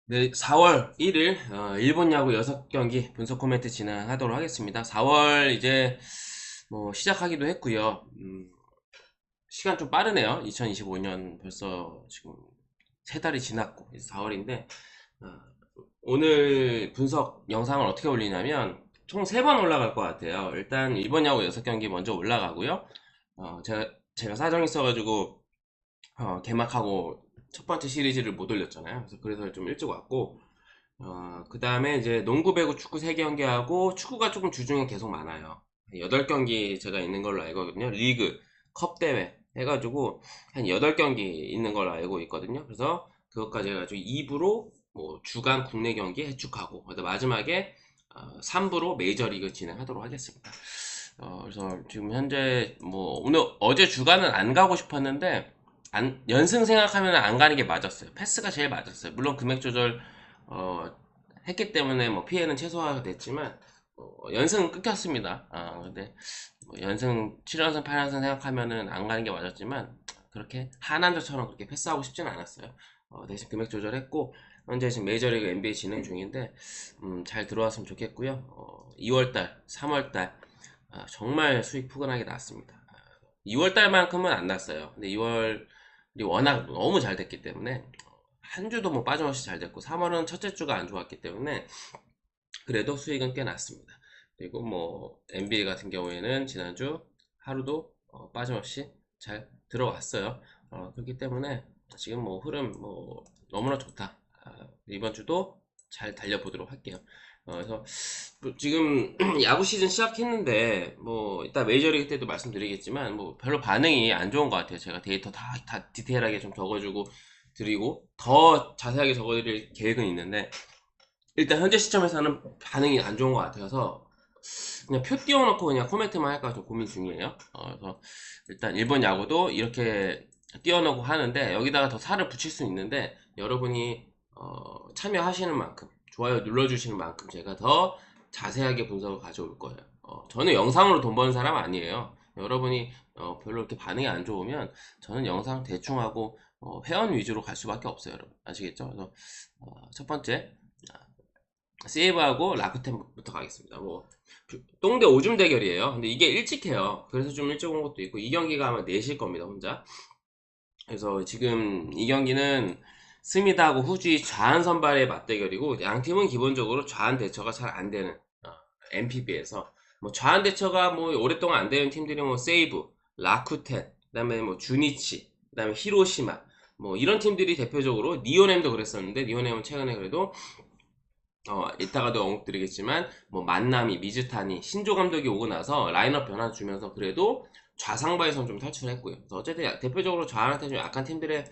네, 4월 1일 일본 야구 6경기 분석 코멘트 진행하도록 하겠습니다. 4월 이제 뭐 시작하기도 했고요. 시간 좀 빠르네요. 2025년 벌써 지금 3달이 지났고 이제 4월인데 오늘 분석 영상을 어떻게 올리냐면 총 3번 올라갈 것 같아요. 일단 일본 야구 6경기 먼저 올라가고요. 제가 사정이 있어가지고 개막하고 첫 번째 시리즈를 못 올렸잖아요. 그래서 좀 일찍 왔고, 그 다음에 이제 농구, 배구, 축구 3경기하고, 축구가 조금 주중에 계속 많아요. 8경기 제가 있는 걸로 알고 있거든요. 리그, 컵 대회 해가지고, 한 8경기 있는 걸로 알고 있거든요. 그래서 그것까지 해가지고 2부로 뭐 주간 국내 경기 해축하고, 그래서 마지막에 3부로 메이저리그 진행하도록 하겠습니다. 그래서 지금 현재 뭐 오늘 어제 주간은 안 가고 싶었는데 연승 생각하면 안 가는 게 맞았어요. 패스가 제일 맞았어요. 물론 금액 조절 어, 했기 때문에 뭐 피해는 최소화가 됐지만 연승은 끊겼습니다. 근데 뭐 연승 7연승 8연승 생각하면은 안 가는 게 맞았지만 그렇게 하난저처럼 그렇게 패스하고 싶지는 않았어요. 대신 금액 조절했고 현재 지금 메이저리그 NBA 진행 중인데 잘 들어왔으면 좋겠고요. 2월달, 3월달 정말 수익 푸근하게 났습니다. 2월달만큼은 안 났어요. 근데 2월이 워낙 너무 잘 됐기 때문에 한 주도 뭐 빠짐없이 잘 됐고 3월은 첫째 주가 안 좋았기 때문에 그래도 수익은 꽤 났습니다. 그리고 뭐 NBA 같은 경우에는 지난주 하루도 빠짐없이 잘 들어왔어요. 그렇기 때문에 지금 뭐 흐름 뭐 너무나 좋다. 이번 주도 잘 달려보도록 할게요. 그래서 뭐 지금 야구 시즌 시작했는데 뭐 이따 메이저리그 때도 말씀드리겠지만 뭐 별로 반응이 안 좋은 것 같아요. 제가 데이터 다 디테일하게 좀 적어주고 드리고 더 자세하게 적어드릴 계획은 있는데 일단 현재 시점에서는 반응이 안 좋은 것 같아서 그냥 표 띄워놓고 그냥 코멘트만 할까 좀 고민 중이에요. 그래서 일단 일본 야구도 이렇게 띄워놓고 하는데 여기다가 더 살을 붙일 수 있는데 여러분이 참여하시는 만큼 좋아요 눌러주시는 만큼 제가 더 자세하게 분석을 가져올 거예요. 저는 영상으로 돈 버는 사람 아니에요. 여러분이 별로 이렇게 반응이 안 좋으면 저는 영상 대충 하고 회원 위주로 갈 수밖에 없어요, 여러분. 아시겠죠? 그래서 첫 번째 세이브하고 라쿠텐부터 가겠습니다. 뭐 똥대 오줌 대결이에요. 근데 이게 일찍 해요. 그래서 좀 일찍 온 것도 있고 이 경기가 아마 4시일 겁니다, 혼자. 그래서 지금 이 경기는 스미다하고 후지 좌한 선발의 맞대결이고 양 팀은 기본적으로 좌한 대처가 잘 안 되는 NPB에서 뭐 좌한 대처가 뭐 오랫동안 안 되는 팀들이 뭐 세이브, 라쿠텐, 그다음에 뭐 주니치, 그다음에 히로시마 뭐 이런 팀들이 대표적으로 니오넴도 그랬었는데 니오넴은 최근에 그래도 이따가도 언급드리겠지만 뭐 만나미, 미즈타니, 신조 감독이 오고 나서 라인업 변화 주면서 그래도 좌상바에선 좀 탈출했고요. 그래서 어쨌든 대표적으로 좌한한테 좀 약한 팀들의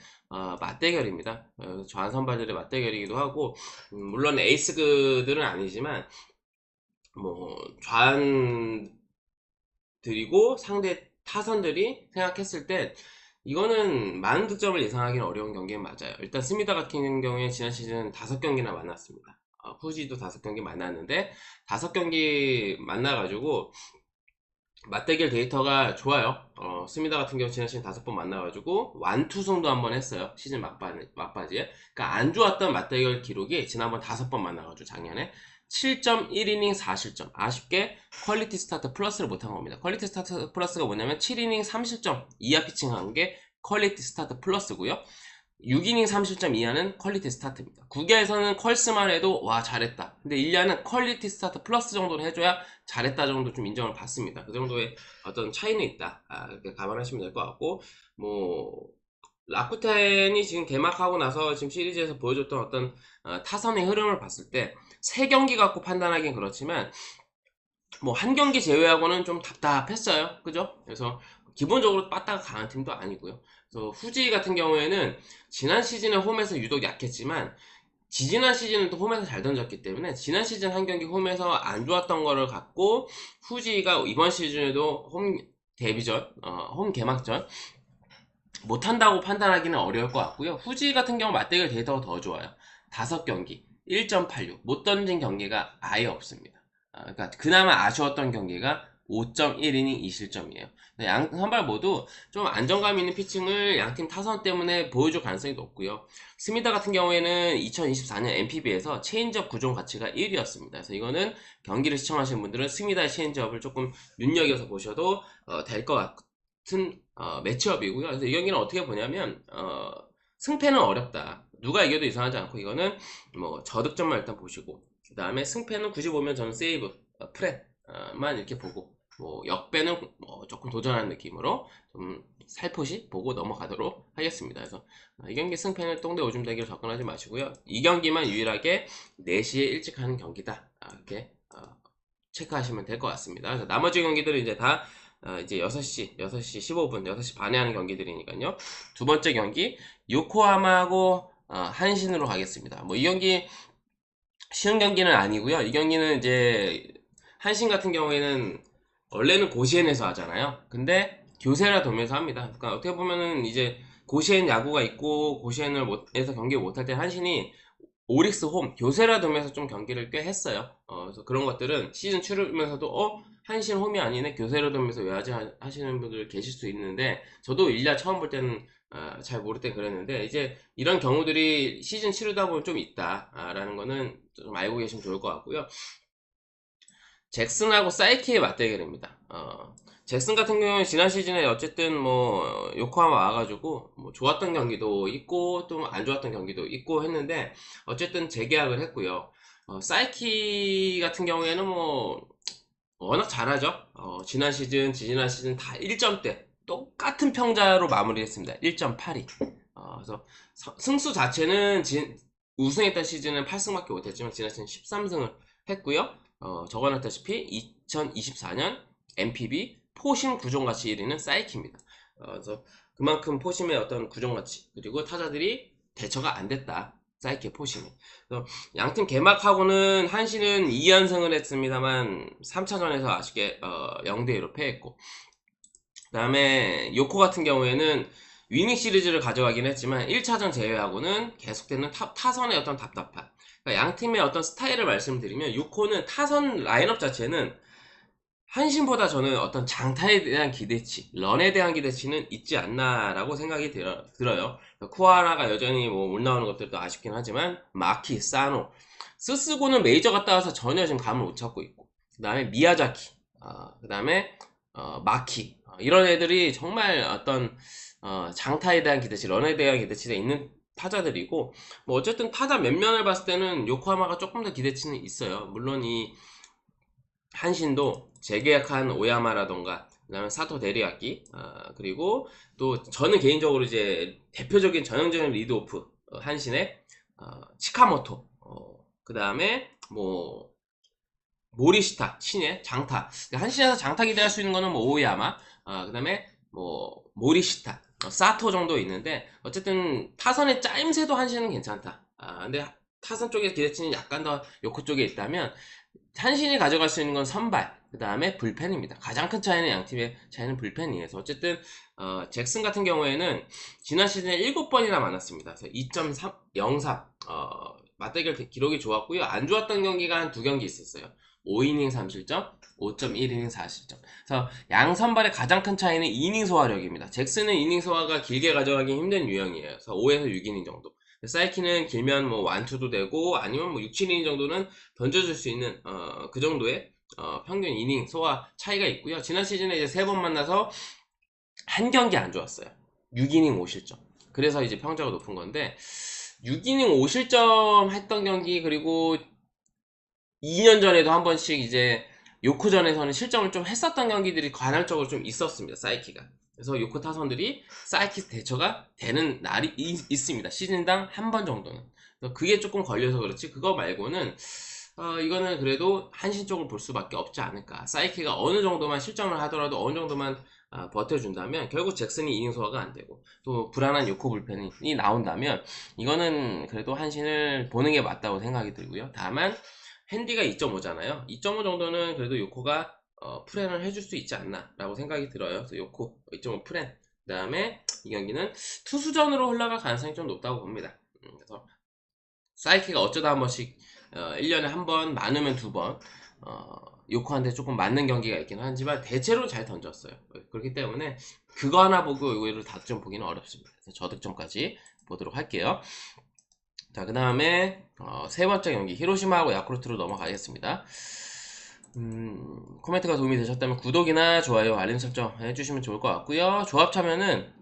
맞대결입니다. 좌한 선발들의 맞대결이기도 하고 물론 에이스들은 아니지만 뭐 좌한 드리고 상대 타선들이 생각했을 때 이거는 많은 득점을 예상하기는 어려운 경기는 맞아요. 일단 스미다 같은 경우에 지난 시즌 5경기나 만났습니다. 후지도 5경기 만났는데 5경기 만나가지고 맞대결 데이터가 좋아요. 스미다 같은 경우 지난 시즌 5번 만나가지고 완투승도 한번 했어요. 시즌 막바지에. 그러니까 안 좋았던 맞대결 기록이 지난번 5번 만나가지고 작년에 7.1이닝 4실점. 아쉽게 퀄리티 스타트 플러스를 못한 겁니다. 퀄리티 스타트 플러스가 뭐냐면 7이닝 3실점 이하 피칭한 게 퀄리티 스타트 플러스고요. 6이닝 3실점 이하는 퀄리티 스타트입니다. 9개에서는 퀄스만 해도 와 잘했다. 근데 1야는 퀄리티 스타트 플러스 정도는 해줘야 잘했다 정도 좀 인정을 받습니다. 그 정도의 어떤 차이는 있다. 이렇게 감안하시면 될 것 같고 뭐 라쿠텐이 지금 개막하고 나서 지금 시리즈에서 보여줬던 어떤 타선의 흐름을 봤을 때 3경기 갖고 판단하기는 그렇지만 뭐 한 경기 제외하고는 좀 답답했어요. 그죠? 그래서 기본적으로 빠따가 강한 팀도 아니고요. 그래서 후지 같은 경우에는 지난 시즌에 홈에서 유독 약했지만 지지난 시즌은 또 홈에서 잘 던졌기 때문에 지난 시즌 한 경기 홈에서 안 좋았던 거를 갖고 후지가 이번 시즌에도 홈 데뷔전, 홈 개막전 못한다고 판단하기는 어려울 것 같고요. 후지 같은 경우 맞대결 데이터가 더 좋아요. 5경기 1.86 못 던진 경기가 아예 없습니다. 그러니까 그나마 아쉬웠던 경기가 5.1이닝 2실점이에요. 양 선발 모두 좀 안정감 있는 피칭을 양팀 타선 때문에 보여줄 가능성이 높고요. 스미다 같은 경우에는 2024년 NPB에서 체인지업 구종 가치가 1위였습니다. 그래서 이거는 경기를 시청하시는 분들은 스미다의 체인지업을 조금 눈여겨서 보셔도 될 것 같은 매치업이고요. 그래서 이 경기는 어떻게 보냐면 승패는 어렵다. 누가 이겨도 이상하지 않고 이거는 뭐 저득점만 일단 보시고 그 다음에 승패는 굳이 보면 저는 세이브, 프렛만 이렇게 보고 뭐 역배는 뭐 조금 도전하는 느낌으로 좀 살포시 보고 넘어가도록 하겠습니다. 그래서 이 경기 승패는 똥대 오줌 되기로 접근하지 마시고요. 이 경기만 유일하게 4시에 일찍 하는 경기다. 이렇게 체크하시면 될 것 같습니다. 그래서 나머지 경기들은 이제 다 이제 6시 15분, 6시 반에 하는 경기들이니까요. 두 번째 경기 요코하마하고 한신으로 가겠습니다. 뭐 이 경기 쉬운 경기는 아니고요. 이 경기는 이제 한신 같은 경우에는 원래는 고시엔에서 하잖아요. 근데 교세라 돌면서 합니다. 그러니까 어떻게 보면은 이제 고시엔 야구가 있고 고시엔에서 경기를 못할 때 한신이 오릭스 홈 교세라 돌면서 좀 경기를 꽤 했어요. 그래서 그런 것들은 시즌 치르면서도 한신 홈이 아니네 교세라 돌면서 왜 하지 하시는 분들 계실 수 있는데 저도 1야 처음 볼 때는 잘 모를 때 그랬는데 이제 이런 경우들이 시즌 치르다 보면 좀 있다라는 거는 좀 알고 계시면 좋을 것 같고요. 잭슨하고 사이키의 맞대결입니다. 잭슨 같은 경우는 지난 시즌에 어쨌든 뭐 요코하마 와가지고 뭐 좋았던 경기도 있고 또 안 좋았던 경기도 있고 했는데 어쨌든 재계약을 했고요. 사이키 같은 경우에는 뭐 워낙 잘하죠. 지난 시즌, 지지난 시즌 다 1점대 똑같은 평자로 마무리했습니다. 1.82. 그래서 승수 자체는 우승했던 시즌은 8승밖에 못했지만 지난 시즌 13승을 했고요. 적어놨다시피 2024년 MPB 포심 구종가치 1위는 사이키입니다. 그래서 그만큼 포심의 어떤 구종가치 그리고 타자들이 대처가 안 됐다. 사이키의 포심이. 양팀 개막하고는 한신은 2연승을 했습니다만 3차전에서 아쉽게 0대2로 패했고 그 다음에 요코 같은 경우에는 위닝 시리즈를 가져가긴 했지만 1차전 제외하고는 계속되는 타선의 어떤 답답함 그러니까 양팀의 어떤 스타일을 말씀드리면 요코는 타선 라인업 자체는 한신보다 저는 어떤 장타에 대한 기대치, 런에 대한 기대치는 있지 않나라고 생각이 들어요. 쿠아라가 여전히 뭐 못 나오는 것들도 아쉽긴 하지만 마키, 사노, 스스고는 메이저 갔다 와서 전혀 지금 감을 못 찾고 있고 그 다음에 미야자키, 그 다음에 마키 이런 애들이 정말 어떤 장타에 대한 기대치, 런에 대한 기대치가 있는 타자들이고 뭐 어쨌든 타자 면면을 봤을 때는 요코하마가 조금 더 기대치는 있어요. 물론 이 한신도 재계약한 오야마라던가 그다음에 사토 데리야키 그리고 또 저는 개인적으로 이제 대표적인 전형적인 리드오프 한신의 치카모토 그다음에 뭐 모리시타 신의 장타 한신에서 장타 기대할 수 있는 거는 뭐 오야마 그다음에 뭐 모리시타 사토 정도 있는데 어쨌든 타선의 짜임새도 한신은 괜찮다. 근데 타선 쪽의 기대치는 약간 더 요코 쪽에 있다면 한신이 가져갈 수 있는 건 선발, 그 다음에 불펜입니다. 가장 큰 차이는 양팀의 차이는 불펜이에요. 어쨌든 잭슨 같은 경우에는 지난 시즌에 7번이나 만났습니다. 그래서 2.03 맞대결 기록이 좋았고요. 안 좋았던 경기가 한 2경기 있었어요. 5이닝 3실점, 5.1이닝 4실점. 그래서 양 선발의 가장 큰 차이는 이닝 소화력입니다. 잭슨은 이닝 소화가 길게 가져가기 힘든 유형이에요. 그래서 5에서 6이닝 정도. 사이키는 길면 뭐 완투도 되고 아니면 뭐 6, 7이닝 정도는 던져줄 수 있는 그 정도의 평균 이닝 소화 차이가 있고요. 지난 시즌에 이제 3번 만나서 한 경기 안 좋았어요. 6이닝 5실점. 그래서 이제 평자가 높은 건데 6이닝 5실점 했던 경기 그리고 2년 전에도 한 번씩 이제 요코전에서는 실점을 좀 했었던 경기들이 관할적으로 좀 있었습니다. 사이키가. 그래서 요코 타선들이 사이키 대처가 되는 날이 있습니다. 시즌당 한 번 정도는. 그게 조금 걸려서 그렇지 그거 말고는 이거는 그래도 한신 쪽을 볼 수밖에 없지 않을까. 사이키가 어느 정도만 실점을 하더라도 어느 정도만 버텨준다면 결국 잭슨이 이닝 소화가 안 되고 또 불안한 요코 불펜이 나온다면 이거는 그래도 한신을 보는 게 맞다고 생각이 들고요. 다만 핸디가 2.5잖아요. 2.5 정도는 그래도 요코가 프렌을 해줄 수 있지 않나 라고 생각이 들어요. 그래서 요코 2.5 프렌 그 다음에 이 경기는 투수전으로 흘러갈 가능성이 좀 높다고 봅니다. 그래서 사이키가 어쩌다 한 번씩 1년에 한 번 많으면 2번 요코한테 조금 맞는 경기가 있긴 하지만 대체로 잘 던졌어요. 그렇기 때문에 그거 하나 보고 이거를 다득점 보기는 어렵습니다. 그래서 저득점까지 보도록 할게요. 자, 그 다음에 세 번째 경기 히로시마하고 야쿠르트로 넘어가겠습니다. 코멘트가 도움이 되셨다면 구독이나 좋아요, 알림 설정 해주시면 좋을 것 같고요. 조합 참여는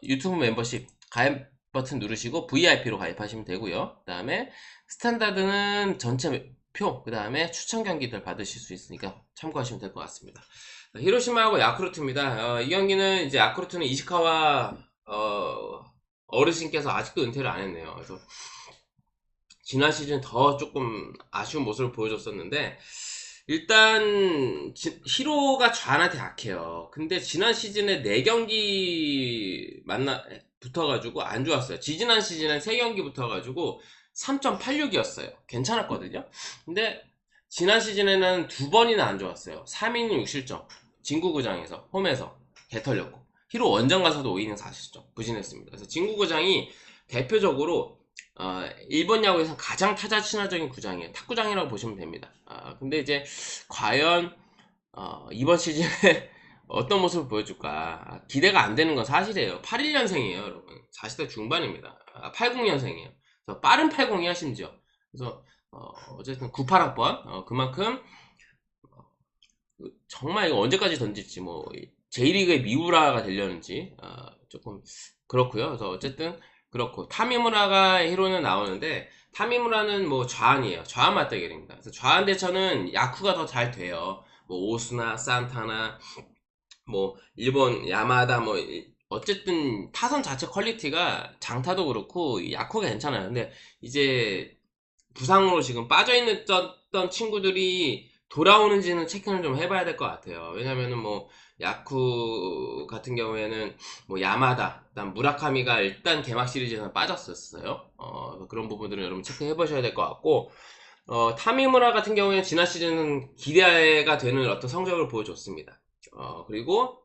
유튜브 멤버십 가입 버튼 누르시고 VIP로 가입하시면 되고요. 그 다음에 스탠다드는 전체 표, 그 다음에 추천 경기들 받으실 수 있으니까 참고하시면 될 것 같습니다. 히로시마하고 야쿠르트입니다. 이 경기는 이제 야쿠르트는 이시카와 어르신께서 아직도 은퇴를 안 했네요. 그래서 지난 시즌 더 조금 아쉬운 모습을 보여줬었는데 일단 히로가 좌한한테 약해요. 근데 지난 시즌에 4경기 붙어가지고 안 좋았어요. 지지난 시즌에 3경기 붙어가지고 3.86이었어요. 괜찮았거든요. 근데 지난 시즌에는 2번이나 안 좋았어요. 3이닝 6실점, 진구구장에서 홈에서 개털렸고, 히로 원정 가서도 5이닝 4실점 부진했습니다. 그래서 진구구장이 대표적으로 일본 야구에서 가장 타자 친화적인 구장이에요. 탁구장이라고 보시면 됩니다. 근데 이제 과연 이번 시즌에 어떤 모습을 보여줄까 기대가 안 되는 건 사실이에요. 81년생이에요, 여러분. 40대 중반입니다. 80년생이에요. 그래서 빠른 80이야 심지어. 그래서 어쨌든 98학번 그만큼 정말 이거 언제까지 던질지 뭐 J리그의 미우라가 되려는지 조금 그렇고요. 그래서 어쨌든 그렇고 타미무라가 히로는 나오는데 타미무라는 뭐 좌한이에요. 좌한 맞대결입니다. 그래서 좌한 대처는 야쿠가 더 잘 돼요. 뭐 오스나 산타나 뭐 일본 야마다 뭐 어쨌든 타선 자체 퀄리티가 장타도 그렇고 야쿠가 괜찮아요. 근데 이제 부상으로 지금 빠져있는 친구들이 돌아오는지는 체크는 좀 해봐야 될 것 같아요. 왜냐면은 뭐 야쿠 같은 경우에는 뭐 야마다, 그다음 무라카미가 일단 개막 시리즈에서 빠졌었어요. 그런 부분들은 여러분 체크해 보셔야 될 것 같고, 타미무라 같은 경우에는 지난 시즌은 기대가 되는 어떤 성적을 보여줬습니다. 그리고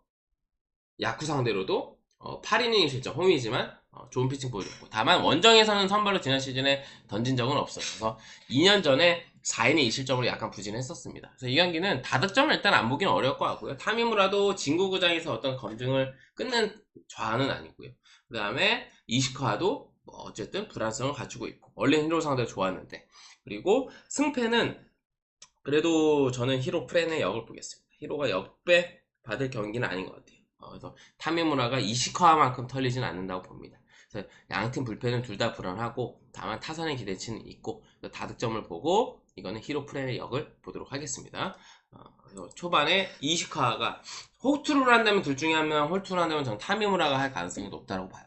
야쿠 상대로도 8이닝 실점 홈이지만 좋은 피칭 보여줬고, 다만 원정에서는 선발로 지난 시즌에 던진 적은 없어요. 그래서 2년 전에 4이닝 2실점으로 약간 부진했었습니다. 그래서 이 경기는 다득점을 일단 안 보기는 어려울 것 같고요. 타미무라도 진구구장에서 어떤 검증을 끝낸 좌는 아니고요. 그 다음에 이시카와도 어쨌든 불안성을 갖추고 있고, 원래 히로 상대가 좋았는데, 그리고 승패는 그래도 저는 히로 프렌의 역을 보겠습니다. 히로가 역배 받을 경기는 아닌 것 같아요. 그래서 타미무라가 이시카와만큼 털리진 않는다고 봅니다. 그래서 양팀 불펜은 둘 다 불안하고, 다만 타선의 기대치는 있고, 다득점을 보고 이거는 히로 프렌의 역을 보도록 하겠습니다. 그래서 초반에 이시카와가 홀투를 한다면 둘 중에 한 명, 홀투를 한다면 저는 타미무라가 할 가능성이 높다고 봐요.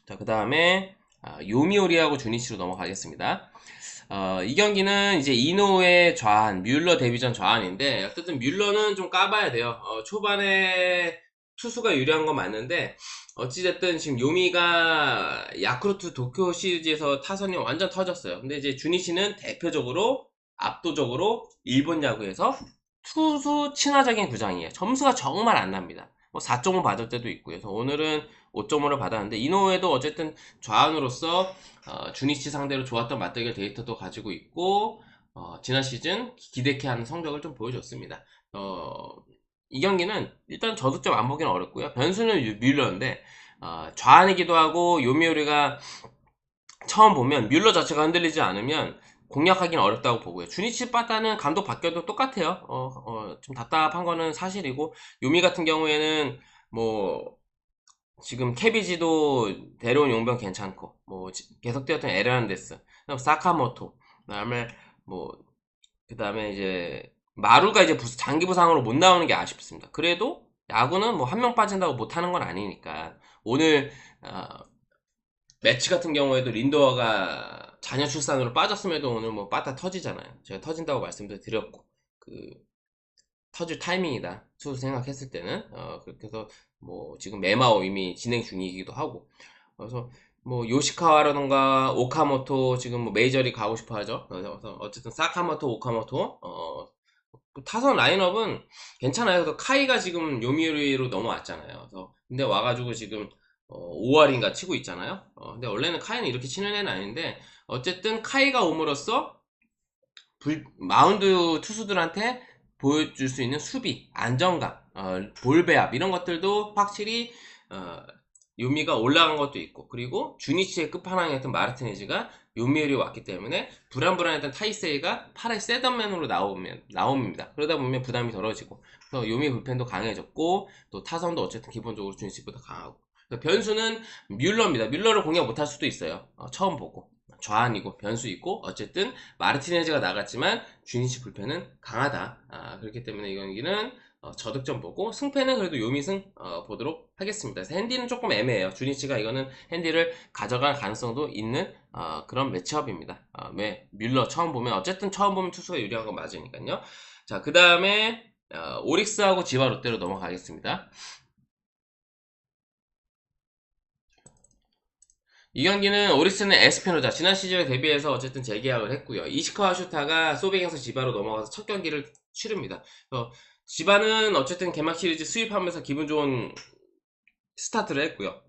자, 그 다음에 요미오리하고 주니치로 넘어가겠습니다. 이 경기는 이제 이노우의 좌한, 뮬러 데뷔전 좌한인데, 어쨌든 뮬러는 좀 까봐야 돼요. 초반에 투수가 유리한 건 맞는데, 어찌됐든 지금 요미가 야쿠르트 도쿄 시리즈에서 타선이 완전 터졌어요. 근데 이제 주니치는 대표적으로, 압도적으로 일본 야구에서 투수 친화적인 구장이에요. 점수가 정말 안 납니다. 뭐 4.5 받을 때도 있고요. 그래서 오늘은 5.5를 받았는데, 이노우에도 어쨌든 좌한으로서 주니치 상대로 좋았던 맞대결 데이터도 가지고 있고, 지난 시즌 기대케 하는 성적을 좀 보여줬습니다. 이 경기는 일단 저득점 안 보기는 어렵고요. 변수는 뮬러인데, 좌한이기도 하고 요미우리가 처음 보면 뮬러 자체가 흔들리지 않으면 공략하기는 어렵다고 보고요. 주니치 빠따는 감독 바뀌어도 똑같아요. 좀 답답한 거는 사실이고, 요미 같은 경우에는 뭐 지금 케비지도 데려온 용병 괜찮고, 뭐 계속 뛰었던 에르난데스, 사카모토, 그다음에 뭐 그다음에 이제 마루가 이제 장기 부상으로 못 나오는 게 아쉽습니다. 그래도 야구는 뭐 한 명 빠진다고 못 하는 건 아니니까. 오늘 매치 같은 경우에도 린도어가 자녀 출산으로 빠졌음에도 오늘 뭐 빠따 터지잖아요. 제가 터진다고 말씀도 드렸고, 터질 타이밍이다. 투수 생각했을 때는. 그렇게 해서 뭐 지금 메마오 이미 진행 중이기도 하고. 그래서 뭐 요시카와라던가 오카모토 지금 뭐 메이저리 가고 싶어 하죠. 그래서 어쨌든 사카모토, 오카모토, 타선 라인업은 괜찮아요. 그래서 카이가 지금 요미우리로 넘어왔잖아요. 그래서 근데 와가지고 지금 5할인가 치고 있잖아요. 근데 원래는 카이는 이렇게 치는 애는 아닌데, 어쨌든 카이가 옴으로써 마운드 투수들한테 보여줄 수 있는 수비, 안정감, 볼 배합 이런 것들도 확실히 요미가 올라간 것도 있고, 그리고 주니치의 끝판왕이었던 마르티네즈가 요미율이 왔기 때문에 불안불안했던 타이세이가 8회 세던맨으로 나옵니다. 그러다 보면 부담이 덜어지고, 그래서 요미 불펜도 강해졌고, 또 타선도 어쨌든 기본적으로 주니치보다 강하고, 변수는 뮬러입니다. 뮬러를 공략 못할 수도 있어요. 처음 보고 좌안이고 변수 있고, 어쨌든 마르티네즈가 나갔지만 주니치 불펜은 강하다. 그렇기 때문에 이 경기는 저득점 보고, 승패는 그래도 요미승 보도록 하겠습니다. 그래서 핸디는 조금 애매해요. 주니치가 이거는 핸디를 가져갈 가능성도 있는 그런 매치업입니다. 뮬러 처음 보면, 어쨌든 처음 보면 투수가 유리한 건 맞으니까요. 자, 그 다음에 오릭스하고 지바 롯데로 넘어가겠습니다. 이 경기는 오릭스는 에스피노자, 지난 시즌에 데뷔해서 어쨌든 재계약을 했고요. 이시카와 슈타가 소백에서 지바로 넘어가서 첫 경기를 치릅니다. 지바는 어쨌든 개막 시리즈 수입하면서 기분 좋은 스타트를 했고요.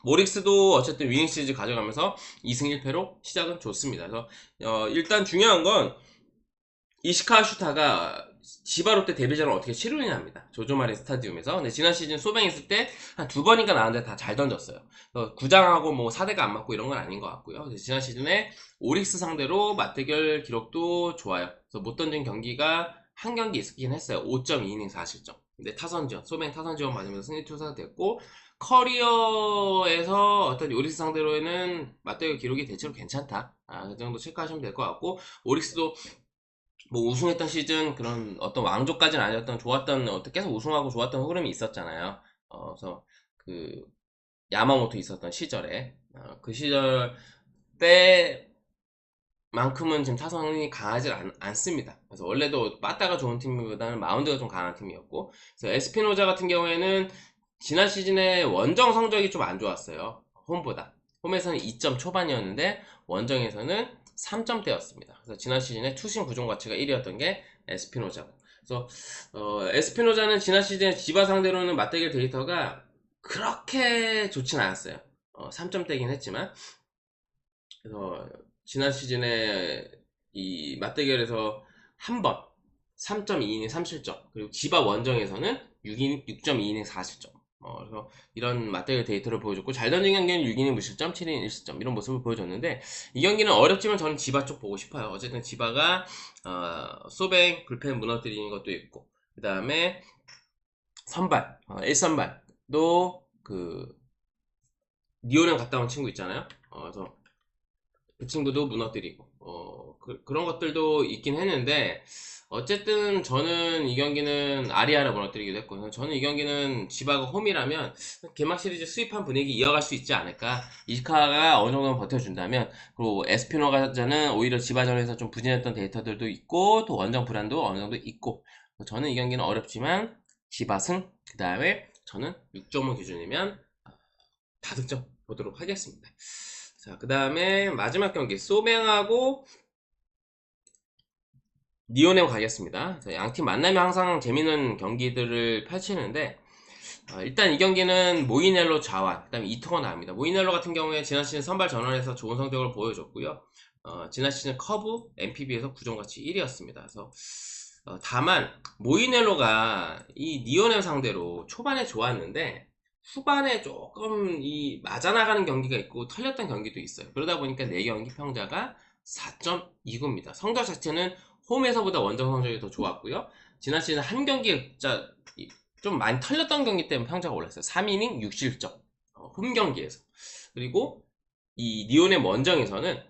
오릭스도 어쨌든 위닝 시리즈 가져가면서 2승 1패로 시작은 좋습니다. 그래서 일단 중요한 건 이시카와 슈타가 지바 롯데 데뷔전을 어떻게 치르느냐입니다. 조조마린 스타디움에서. 근데 지난 시즌 소뱅 있을 때 한 두 번인가 나왔는데 다 잘 던졌어요. 구장하고 뭐 4대가 안 맞고 이런 건 아닌 것 같고요. 지난 시즌에 오릭스 상대로 맞대결 기록도 좋아요. 그래서 못 던진 경기가 한 경기 있긴 했어요. 5.2이닝 4실점. 근데 타선지원, 소뱅 타선지원 맞으면서 승리 투수가 됐고, 커리어에서 어떤 오릭스 상대로는 맞대결 기록이 대체로 괜찮다. 그 정도 체크하시면 될 것 같고, 오릭스도 뭐 우승했던 시즌 그런 어떤 왕조까지는 아니었던 좋았던, 계속 우승하고 좋았던 흐름이 있었잖아요. 그래서 그 야마모토 있었던 시절에 그 시절 때만큼은 지금 타선이 강하지 않습니다. 그래서 원래도 빠따가 좋은 팀보다는 마운드가 좀 강한 팀이었고, 그래서 에스피노자 같은 경우에는 지난 시즌에 원정 성적이 좀 안 좋았어요. 홈보다. 홈에서는 2점 초반이었는데 원정에서는 3점대였습니다. 그래서 지난 시즌에 투심 구종 가치가 1위였던 게 에스피노자고. 그래서 에스피노자는 지난 시즌에 지바 상대로는 맞대결 데이터가 그렇게 좋진 않았어요. 3점대긴 했지만. 그래서 지난 시즌에 이 맞대결에서 한 번 3.2이닝 3실점, 그리고 지바 원정에서는 6.2이닝 4실점. 그래서 이런 맞대결 데이터를 보여줬고, 잘 던진 경기는 6이닝 무실점, 7이닝 1실점 이런 모습을 보여줬는데, 이 경기는 어렵지만 저는 지바 쪽 보고 싶어요. 어쨌든 지바가 소뱅 불펜 무너뜨리는 것도 있고, 그 다음에 선발 1선발도 그 니오랑 갔다 온 친구 있잖아요. 그래서 그 친구도 무너뜨리고 그런 것들도 있긴 했는데, 어쨌든 저는 이 경기는 아리아를 무너뜨리기도 했고, 저는 이 경기는 지바가 홈이라면 개막 시리즈 수입한 분위기 이어갈 수 있지 않을까. 이시카가 어느 정도 버텨준다면, 그리고 에스피노가전은 오히려 지바전에서 좀 부진했던 데이터들도 있고, 또 원정 불안도 어느 정도 있고, 저는 이 경기는 어렵지만 지바승, 그 다음에 저는 6.5 기준이면 다득점 보도록 하겠습니다. 자, 그 다음에 마지막 경기 소뱅하고 니오네오 가겠습니다. 양팀 만나면 항상 재밌는 경기들을 펼치는데, 일단 이 경기는 모이넬로 좌완, 그 다음에 이토가 나옵니다. 모이넬로 같은 경우에 지난 시즌 선발 전환에서 좋은 성적을 보여줬고요. 지난 시즌 커브, MPB에서 구종가치 1위였습니다. 그래서 다만 모이넬로가 이 니오네오 상대로 초반에 좋았는데 후반에 조금 이 맞아나가는 경기가 있고 털렸던 경기도 있어요. 그러다 보니까 4경기 평자가 4.29입니다. 성적 자체는 홈에서보다 원정 성적이 더 좋았고요. 지난 시즌 한 경기에 좀 많이 털렸던 경기 때문에 평자가 올랐어요. 3이닝 6실점. 홈 경기에서. 그리고 이 니온의 원정에서는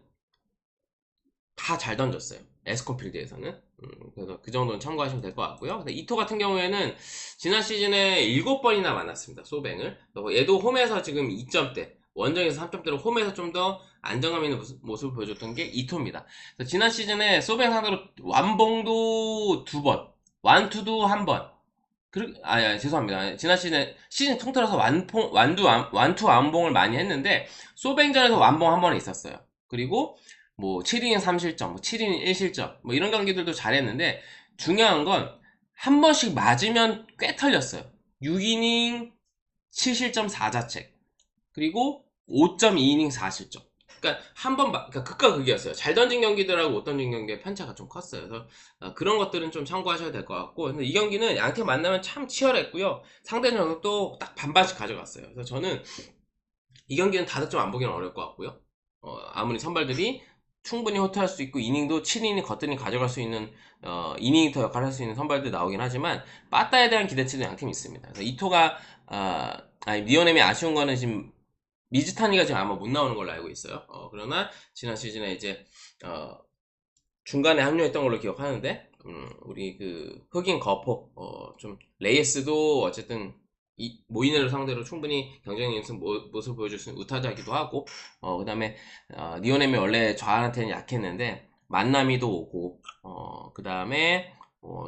다 잘 던졌어요. 에스콘필드에서는. 그래서 그 정도는 참고하시면 될 것 같고요. 이토 같은 경우에는 지난 시즌에 7번이나 만났습니다. 소뱅을. 얘도 홈에서 지금 2점대, 원정에서 3점대로 홈에서 좀 더 안정감 있는 모습을 보여줬던 게 이토입니다. 지난 시즌에 소뱅 상대로 완봉도 2번, 완투도 1번. 죄송합니다. 지난 시즌 통틀어서 완투 완봉을 많이 했는데, 소뱅전에서 완봉 1번에 있었어요. 그리고 뭐 7이닝 3실점, 뭐 7이닝 1실점, 뭐 이런 경기들도 잘했는데, 중요한 건 한 번씩 맞으면 꽤 털렸어요. 6이닝 7실점 4자책, 그리고 5.2이닝 4실점. 그러니까 그러니까 극과 극이었어요. 잘 던진 경기들하고 못 던진 경기의 편차가 좀 컸어요. 그래서 그런 것들은 좀 참고하셔야 될 것 같고, 근데 이 경기는 양팀 만나면 참 치열했고요. 상대 전적도 딱 반반씩 가져갔어요. 그래서 저는 이 경기는 다득점 안 보기는 어려울 것 같고요. 아무리 선발들이 충분히 호투할 수 있고 이닝도 7이닝 거뜬히 가져갈 수 있는 이닝터 역할을 할 수 있는 선발들 나오긴 하지만 빠따에 대한 기대치도 양팀 있습니다. 그래서 이토가 니오넴이 아쉬운 거는 지금 미즈타니가 지금 아마 못 나오는 걸로 알고 있어요. 그러나 지난 시즌에 이제 중간에 합류했던 걸로 기억하는데 우리 그 흑인 거포 좀 레이스도 어쨌든 모이네를 상대로 충분히 경쟁력 있는 모습을 보여줄 수 있는 우타자기도 하고 그 다음에 니오넴이 원래 좌한테는 약했는데 만나미도 오고 그 다음에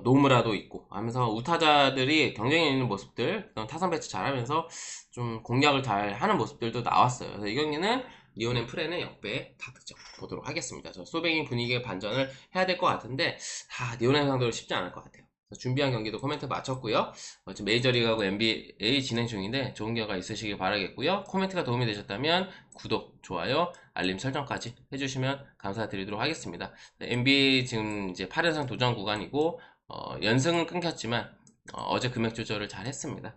노무라도 있고 하면서 우타자들이 경쟁력 있는 모습들 타선 배치 잘하면서 좀 공략을 잘 하는 모습들도 나왔어요. 그래서 이 경기는 리오넨 프레는 역배 다득점 보도록 하겠습니다. 저 소뱅이 분위기의 반전을 해야 될 것 같은데 리오넨 상대로 쉽지 않을 것 같아요. 준비한 경기도 코멘트 마쳤고요. 지금 메이저리그하고 NBA 진행 중인데 좋은 결과 있으시길 바라겠고요. 코멘트가 도움이 되셨다면 구독, 좋아요, 알림 설정까지 해주시면 감사드리도록 하겠습니다. NBA 지금 이제 8연승 도전 구간이고 연승은 끊겼지만 어제 금액 조절을 잘 했습니다.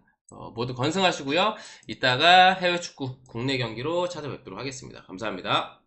모두 건승하시고요. 이따가 해외 축구 국내 경기로 찾아뵙도록 하겠습니다. 감사합니다.